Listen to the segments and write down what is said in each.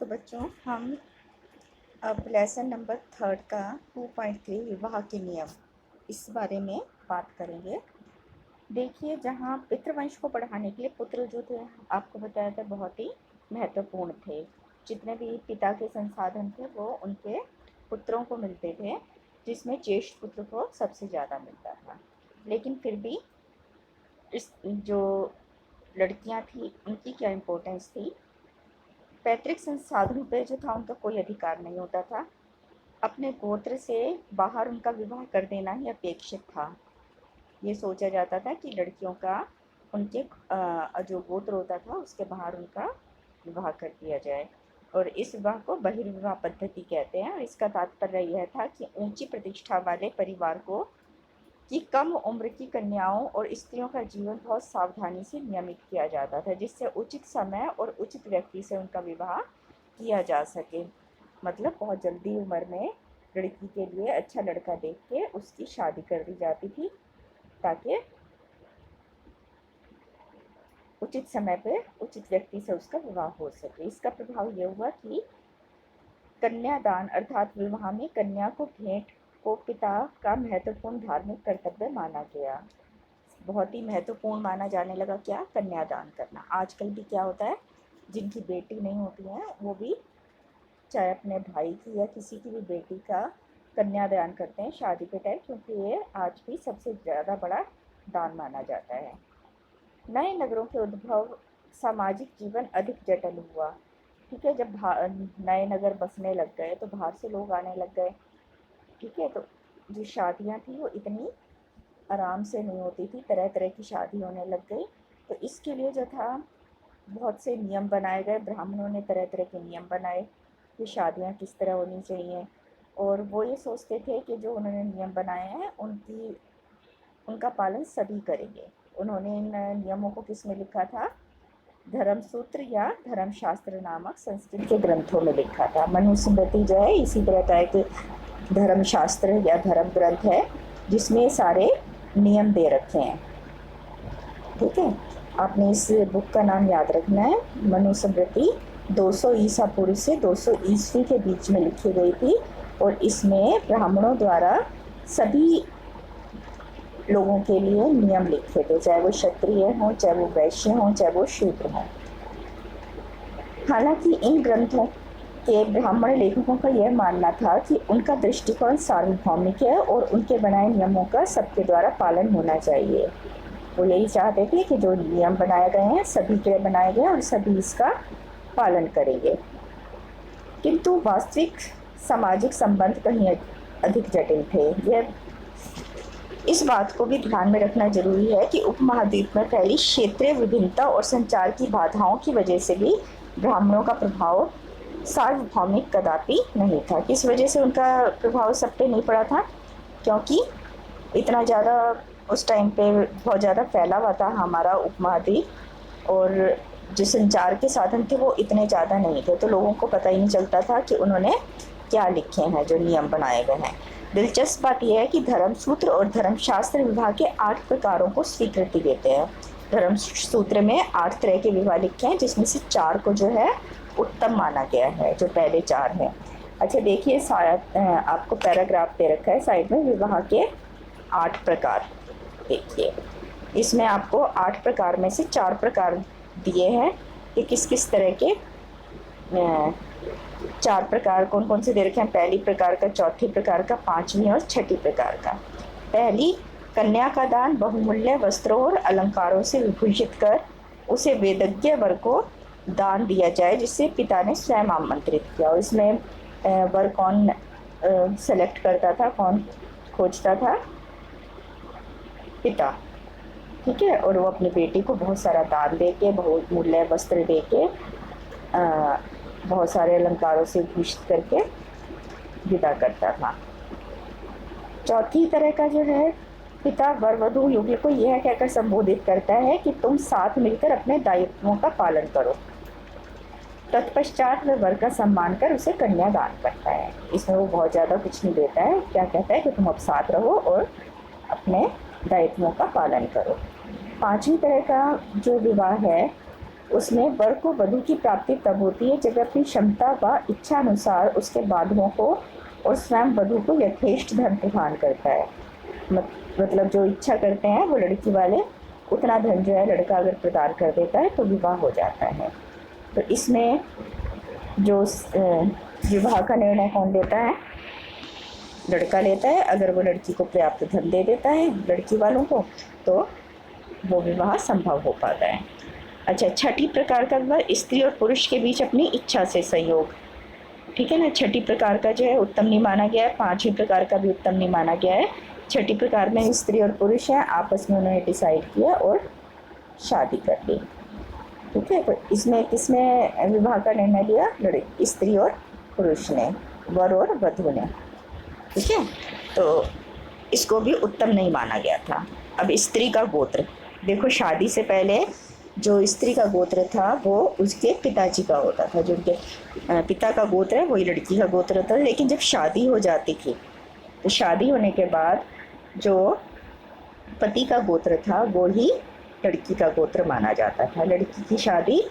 बच्चों, हम अब लेसन नंबर 3 का 2.3 विवाह के नियम इस बारे में बात करेंगे। देखिए, जहाँ पितृवंश को बढ़ाने के लिए पुत्र जो थे, आपको बताया था, बहुत ही महत्वपूर्ण थे। जितने भी पिता के संसाधन थे वो उनके पुत्रों को मिलते थे, जिसमें ज्येष्ठ पुत्र को सबसे ज़्यादा मिलता था। लेकिन फिर भी इस जो लड़कियां थी उनकी क्या इम्पोर्टेंस थी। पैतृक संसाधनों पर जो था उनका कोई अधिकार नहीं होता था। अपने गोत्र से बाहर उनका विवाह कर देना ही अपेक्षित था। ये सोचा जाता था कि लड़कियों का उनके जो गोत्र होता था उसके बाहर उनका विवाह कर दिया जाए, और इस विवाह को बहिर्विवाह पद्धति कहते हैं। और इसका तात्पर्य यह था कि ऊंची प्रतिष्ठा वाले परिवार को कि कम उम्र की कन्याओं और स्त्रियों का जीवन बहुत सावधानी से नियमित किया जाता था, जिससे उचित समय और उचित व्यक्ति से उनका विवाह किया जा सके। मतलब बहुत जल्दी उम्र में लड़की के लिए अच्छा लड़का देख के उसकी शादी कर दी जाती थी, ताकि उचित समय पे उचित व्यक्ति से उसका विवाह हो सके। इसका प्रभाव यह हुआ कि कन्यादान अर्थात विवाह में कन्या को भेंट को पिता का महत्वपूर्ण धार्मिक कर्तव्य माना गया। बहुत ही महत्वपूर्ण माना जाने लगा क्या, कन्यादान करना। आजकल भी क्या होता है, जिनकी बेटी नहीं होती है वो भी चाहे अपने भाई की या किसी की भी बेटी का कन्यादान करते हैं शादी के टाइम, क्योंकि ये आज भी सबसे ज़्यादा बड़ा दान माना जाता है। नए नगरों के उद्भव, सामाजिक जीवन अधिक जटिल हुआ। ठीक है, जब नए नगर बसने लग गए तो बाहर से लोग आने लग गए। ठीक है, तो जो शादियाँ थी वो इतनी आराम से नहीं होती थी, तरह तरह की शादी होने लग गई। तो इसके लिए जो था बहुत से नियम बनाए गए। ब्राह्मणों ने तरह तरह के नियम बनाए कि शादियाँ किस तरह होनी चाहिए, और वो ये सोचते थे कि जो उन्होंने नियम बनाए हैं उनका पालन सभी करेंगे। उन्होंने इन नियमों को किस में लिखा था, धर्मसूत्र या धर्मशास्त्र नामक संस्कृत के ग्रंथों में लिखा था। मनुस्मृति जो है इसी तरह का एक धर्मशास्त्र या धर्म ग्रंथ है, जिसमें सारे नियम दे रखे हैं। ठीक है, आपने इस बुक का नाम याद रखना है। मनुस्मृति 200 ईसा पूर्व से 200 ईस्वी के बीच में लिखी गई थी, और इसमें ब्राह्मणों द्वारा सभी लोगों के लिए नियम लिखे थे, चाहे वो क्षत्रिय हों, चाहे वो वैश्य हों, चाहे वो शूद्र हों। हालांकि इन ग्रंथों के ब्राह्मण लेखकों का यह मानना था कि उनका दृष्टिकोण सार्वभौमिक है और उनके बनाए नियमों का सबके द्वारा पालन होना चाहिए। वो यही चाहते थे कि जो नियम बनाए गए हैं सभी के लिए बनाए गए और सभी इसका पालन करेंगे। किंतु वास्तविक सामाजिक संबंध कहीं अधिक जटिल थे। यह इस बात को भी ध्यान में रखना जरूरी है कि उपमहाद्वीप में फैली क्षेत्रीय विभिन्नता और संचार की बाधाओं की वजह से भी ब्राह्मणों का प्रभाव सार्वभौमिक कदापि नहीं था। किस वजह से उनका प्रभाव सब पे नहीं पड़ा था, क्योंकि इतना ज़्यादा उस टाइम पे बहुत ज़्यादा फैला हुआ था हमारा उपमहाद्वीप, और जो संचार के साधन थे वो इतने ज़्यादा नहीं थे, तो लोगों को पता ही नहीं चलता था कि उन्होंने क्या लिखे हैं, जो नियम बनाए गए हैं। दिलचस्प बात यह है कि धर्मसूत्र और धर्मशास्त्र विवाह के 8 प्रकारों को स्वीकृति देते हैं। धर्मसूत्र में 8 तरह के विवाह लिखे हैं, जिसमें से 4 को जो है उत्तम माना गया है, जो पहले 4 हैं। अच्छा देखिए, आपको पैराग्राफ दे रखा है साइड में, विवाह के 8 प्रकार। देखिए, इसमें आपको 8 प्रकार में से 4 प्रकार दिए हैं कि किस किस तरह के 4 प्रकार कौन कौन से दे रखे हैं। पहली प्रकार का, चौथी प्रकार का, 5वीं और 6ठी प्रकार का। पहली, कन्या का दान बहुमूल्य वस्त्रों और अलंकारों से विभूषित कर उसे वेदज्ञ वर को दान दिया जाए, जिससे पिता ने स्वयं आमंत्रित किया। और इसमें वर कौन सेलेक्ट करता था, कौन खोजता था, पिता। ठीक है, और वो अपनी बेटी को बहुत सारा दान दे के, बहुत मूल्य वस्त्र दे के, बहुत सारे अलंकारों से भूषित करके विदा करता था। चौथी तरह का जो है, पिता वर वधू युगल को यह कहकर संबोधित करता है कि तुम साथ मिलकर अपने दायित्वों का पालन करो। तत्पश्चात वह वर का सम्मान कर उसे कन्यादान करता है। इसमें वो बहुत ज़्यादा कुछ नहीं देता है, क्या कहता है कि तुम अब साथ रहो और अपने दायित्वों का पालन करो। 5वीं तरह का जो विवाह है उसमें वर को वधू की प्राप्ति तब होती है जब वह अपनी क्षमता व इच्छा अनुसार उसके बांधवों को और स्वयं वधू को यथेष्ट धन प्रदान करता है। मतलब जो इच्छा करते हैं वो लड़की वाले उतना धन जो है लड़का अगर प्रदान कर देता है तो विवाह हो जाता है। तो इसमें जो विवाह का निर्णय कौन लेता है? लड़का लेता है। अगर वो लड़की को पर्याप्त धन दे देता है लड़की वालों को तो वो विवाह संभव हो पाता है। अच्छा, छठी प्रकार का विवाह स्त्री और पुरुष के बीच अपनी इच्छा से संयोग, ठीक है ना। छठी प्रकार का जो है उत्तम नहीं माना गया है, पांचवी प्रकार का भी उत्तम नहीं माना गया है। छठी प्रकार में स्त्री और पुरुष हैं, आपस में उन्होंने डिसाइड किया और शादी कर ली, ठीक है। तो इसमें किसने विवाह का निर्णय लिया? स्त्री और पुरुष ने, वर और वधू ने, ठीक है। तो इसको भी उत्तम नहीं माना गया था। अब स्त्री का गोत्र देखो, शादी से पहले जो स्त्री का गोत्र था वो उसके पिताजी का होता था, जो उनके पिता का गोत्र है वही लड़की का गोत्र होता था। लेकिन जब शादी हो जाती थी तो शादी होने के बाद जो पति का गोत्र था वो ही लड़की का गोत्र माना जाता था। लड़की की शादी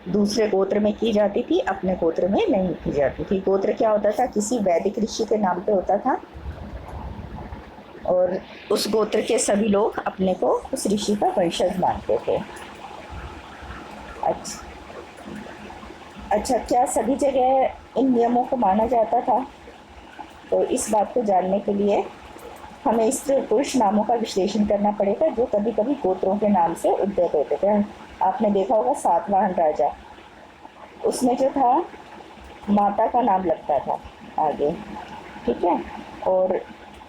दूसरे गोत्र में की जाती थी, अपने गोत्र में नहीं की जाती थी। गोत्र क्या होता था? किसी वैदिक ऋषि के नाम पे होता था और उस गोत्र के सभी लोग अपने को उस ऋषि का वंशज मानते थे। अच्छा, क्या सभी जगह इन नियमों को माना जाता था? तो इस बात को जानने के लिए हमें इस पुरुष नामों का विश्लेषण करना पड़ेगा जो कभी कभी गोत्रों के नाम से उद्धृत होते थे। आपने देखा होगा सातवाहन राजा, उसमें जो था माता का नाम लगता था आगे, ठीक है। और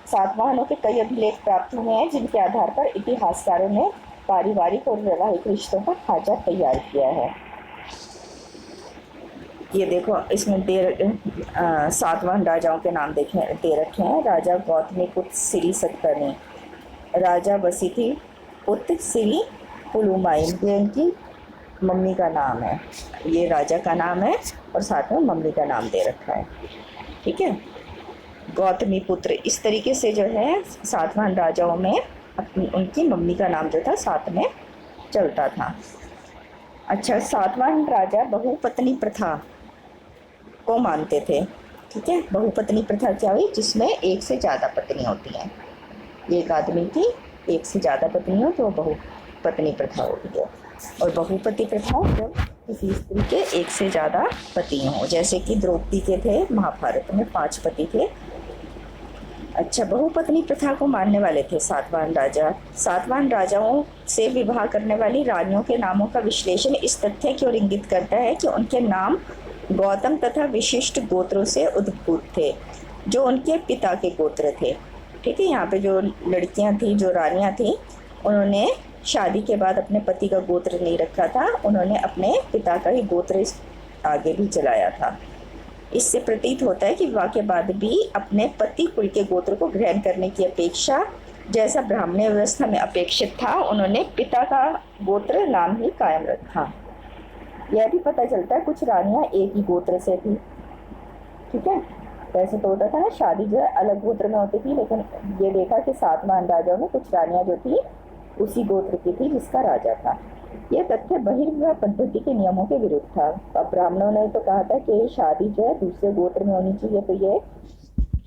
सातवाहनों के कई अभिलेख प्राप्त हुए हैं जिनके आधार पर इतिहासकारों ने पारिवारिक और वैवाहिक रिश्तों का ढांचा तैयार किया है। ये देखो, इसमें सातवाहन राजाओं के नाम दे रखे हैं। राजा गौतमीपुत्र सिरी सत्कर्णी, राजा वसिथि पुत्र सिरी पुलुमाइन, ये इनकी मम्मी का नाम है। ये राजा का नाम है और साथ में मम्मी का नाम दे रखा है, ठीक है। गौतमी पुत्र, इस तरीके से जो है सातवाहन राजाओं में उनकी मम्मी का नाम जो था साथ में चलता था। अच्छा, सातवाहन राजा बहुपत्नी प्रथा को मानते थे, ठीक है। बहुपत्नी प्रथा क्या हुई? जिसमें एक से ज़्यादा पत्नी होती हैं। एक आदमी की एक से ज़्यादा पत्नी हो तो बहुपत्नी प्रथा होती है। और बहुपति प्रथा जब किसी स्त्री के एक से ज़्यादा पति हों, जैसे कि द्रौपदी के थे महाभारत में 5 पति थे। अच्छा, बहुपत्नी प्रथा को मानने वाले थे सातवाहन राजा। सातवाहन राजाओं से विवाह करने वाली रानियों के नामों का विश्लेषण इस तथ्य की ओर इंगित करता है कि उनके नाम गौतम तथा विशिष्ट गोत्रों से उद्भूत थे जो उनके पिता के गोत्र थे, ठीक है। यहाँ पे जो लड़कियाँ थी, जो रानियाँ थी, उन्होंने शादी के बाद अपने पति का गोत्र नहीं रखा था, उन्होंने अपने पिता का ही गोत्र आगे भी चलाया था। इससे प्रतीत होता है कि विवाह के बाद भी अपने पति कुल के गोत्र को ग्रहण करने की अपेक्षा, जैसा ब्राह्मण्य व्यवस्था में अपेक्षित था, उन्होंने पिता का गोत्र नाम ही कायम रखा। यह भी पता चलता है कुछ रानियां एक ही गोत्र से थी, ठीक है। वैसे तो होता था ना, शादी जो है अलग गोत्र में होती थी, लेकिन ये देखा कि सातवाहन राजाओं में कुछ रानियां जो थी उसी गोत्र की थी जिसका राजा था। यह तथ्य बहिर्विवाह पद्धति के नियमों के विरुद्ध था। अब ब्राह्मणों ने तो कहा था कि शादी जो है दूसरे गोत्र में होनी चाहिए, तो ये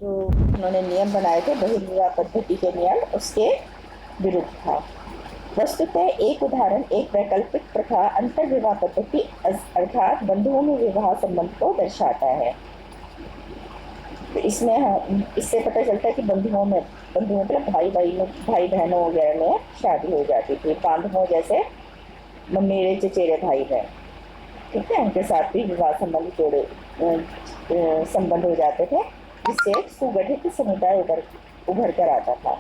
जो उन्होंने नियम बनाए थे बहिर्विवाह पद्धति के नियम, उसके विरुद्ध था। वस्तुतः एक उदाहरण एक वैकल्पिक प्रथा अंतर विवाह पद्धति अर्थात बंधुओं में विवाह संबंध को दर्शाता है। तो इसमें इससे पता चलता है कि बंधुओं मतलब भाई बहनों वगैरह में शादी हो जाती थी। बांधवों जैसे मेरे चचेरे भाई बहन, ठीक है, उनके साथ भी विवाह संबंध हो जाते थे, जिससे एक सुगठित समुदाय उभर कर आता था।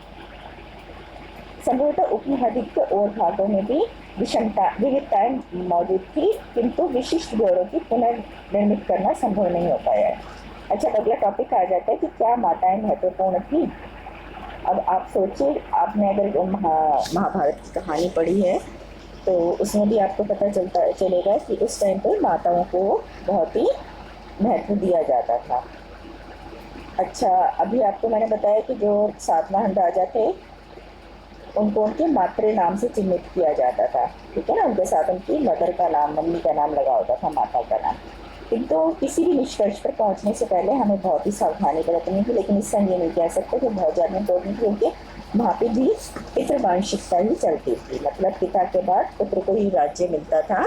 संभवतः उपमहाद्वीप के और भागों में भी विविधताएं मौजूद थी, किंतु विशिष्ट ब्यौरों की पुनर्निर्मित करना संभव नहीं हो पाया है। अच्छा, अगला टॉपिक आ जाता है कि क्या माताएं महत्वपूर्ण थी। अब आप सोचिए, आपने अगर महाभारत की कहानी पढ़ी है तो उसमें भी आपको पता चलेगा कि उस टाइम पर माताओं को बहुत ही महत्व दिया जाता था। अच्छा, अभी आपको मैंने बताया कि जो सातवाहन राजा थे उनको उनके मातृ नाम से चिन्हित किया जाता था, ठीक है ना, उनके साथ उनकी मदर का नाम, मम्मी का नाम लगा होता था, माता का नाम। किंतु किसी भी निष्कर्ष पर पहुंचने से पहले हमें बहुत ही सावधानी बरतनी थी, लेकिन इससे हम ये नहीं कह सकते कि बहुत ज़्यादा इम्पोर्टेंट, क्योंकि वहाँ पे भी पितृवांशिकता ही चलती थी, मतलब पिता के बाद पुत्र को ही राज्य मिलता था,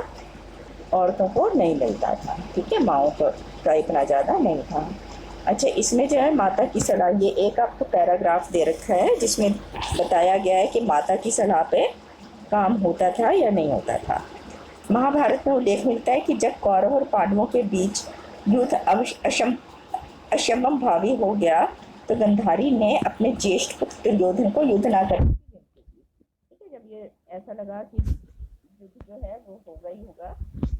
औरतों को नहीं मिलता था, ठीक है, माओं का इतना ज़्यादा नहीं था। अच्छा, इसमें जो है माता की सलाह, ये एक आपको पैराग्राफ दे रखा है जिसमें बताया गया है कि माता की सलाह पे काम होता था या नहीं होता था। महाभारत में उल्लेख मिलता है कि जब कौरव और पांडवों के बीच युद्ध अशमम भावी हो गया तो गंधारी ने अपने ज्येष्ठ पुत्र दुर्योधन को युद्ध ना करने की विनती की। ठीक है, जब ये ऐसा लगा कि युद्ध जो है वो होगा ही होगा,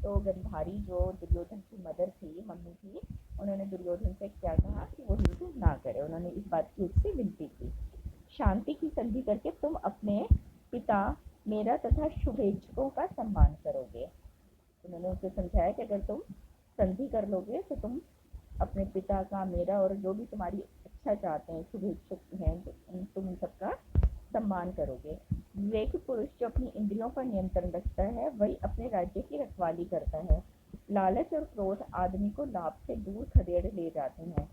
तो गंधारी जो दुर्योधन की मदर थी, मम्मी थी, उन्होंने दुर्योधन से क्या कहा कि वो युद्ध ना करे। उन्होंने इस बात की उससे विनती की, शांति की संधि करके तुम अपने पिता, मेरा तथा शुभेच्छुकों का सम्मान करोगे। उन्होंने उसे समझाया कि अगर तुम संधि कर लोगे तो तुम अपने पिता का, मेरा और जो भी तुम्हारी अच्छा चाहते हैं, शुभेच्छुक हैं, तुम उन सबका सम्मान करोगे। विवेक पुरुष जो अपनी इंद्रियों पर नियंत्रण रखता है वही अपने राज्य की रखवाली करता है। लालच और क्रोध आदमी को लाभ से दूर खदेड़ ले जाते हैं।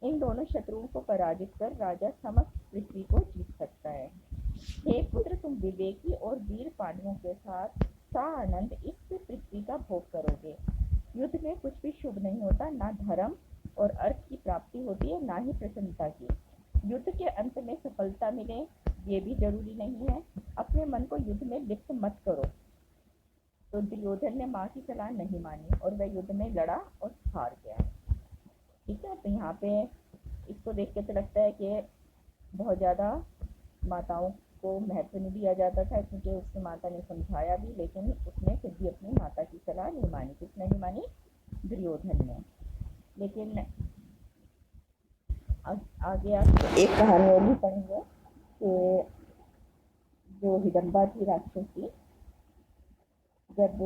इन दोनों शत्रुओं को पराजित कर राजा समस्त पृथ्वी को जीत सकता है। हे पुत्र, तुम विवेकी और वीर पांडवों के साथ सानंद इस पृथ्वी का भोग करोगे। युद्ध में कुछ भी शुभ नहीं होता, ना धर्म और अर्थ की प्राप्ति होती है, ना ही प्रसन्नता की। युद्ध के अंत में सफलता मिले ये भी जरूरी नहीं है। अपने मन को युद्ध में लिप्त मत करो। तो दुर्योधन ने माँ की सलाह नहीं मानी और वह युद्ध में लड़ा और हार गया। ठीक है, तो यहाँ पे इसको देख के तो लगता है कि बहुत ज़्यादा माताओं को महत्व नहीं दिया जाता था, क्योंकि उसकी माता ने समझाया भी, लेकिन उसने फिर भी अपनी माता की सलाह नहीं मानी। किसने नहीं मानी? दुर्योधन ने। लेकिन आगे आप एक कहानी और भी पढ़ेंगे कि जो हिडम्बा थी राक्षसी, जब